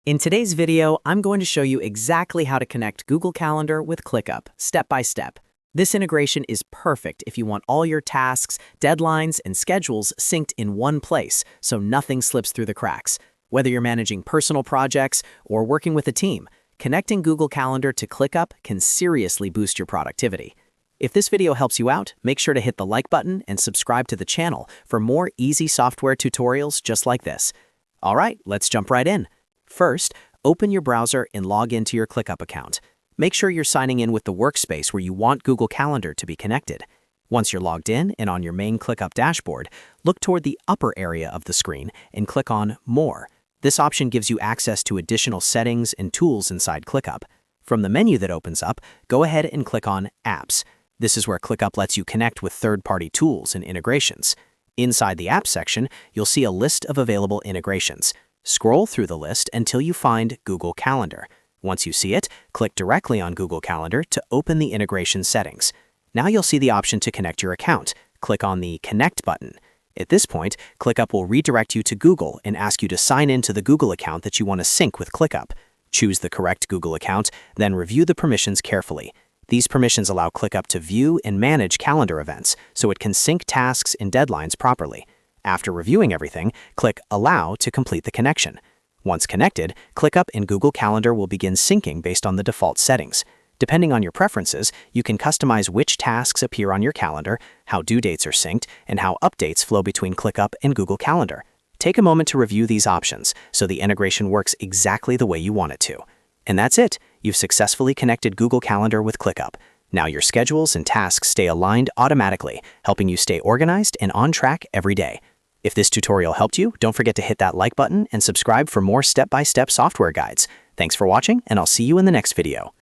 In today's video, I'm going to show you exactly how to connect Google Calendar with ClickUp, step by step. This integration is perfect if you want all your tasks, deadlines, and schedules synced in one place so nothing slips through the cracks. Whether you're managing personal projects or working with a team, connecting Google Calendar to ClickUp can seriously boost your productivity. If this video helps you out, make sure to hit the like button and subscribe to the channel for more easy software tutorials just like this. All right, let's jump right in. First, open your browser and log into your ClickUp account. Make sure you're signing in with the workspace where you want Google Calendar to be connected. Once you're logged in and on your main ClickUp dashboard, look toward the upper area of the screen and click on More. This option gives you access to additional settings and tools inside ClickUp. From the menu that opens up, go ahead and click on Apps. This is where ClickUp lets you connect with third-party tools and integrations. Inside the Apps section, you'll see a list of available integrations. Scroll through the list until you find Google Calendar. Once you see it, click directly on Google Calendar to open the integration settings. Now you'll see the option to connect your account. Click on the Connect button. At this point, ClickUp will redirect you to Google and ask you to sign in to the Google account that you want to sync with ClickUp. Choose the correct Google account, then review the permissions carefully. These permissions allow ClickUp to view and manage calendar events, so it can sync tasks and deadlines properly. After reviewing everything, click Allow to complete the connection. Once connected, ClickUp and Google Calendar will begin syncing based on the default settings. Depending on your preferences, you can customize which tasks appear on your calendar, how due dates are synced, and how updates flow between ClickUp and Google Calendar. Take a moment to review these options so the integration works exactly the way you want it to. And that's it. You've successfully connected Google Calendar with ClickUp. Now your schedules and tasks stay aligned automatically, helping you stay organized and on track every day. If this tutorial helped you, don't forget to hit that like button and subscribe for more step-by-step software guides. Thanks for watching, and I'll see you in the next video.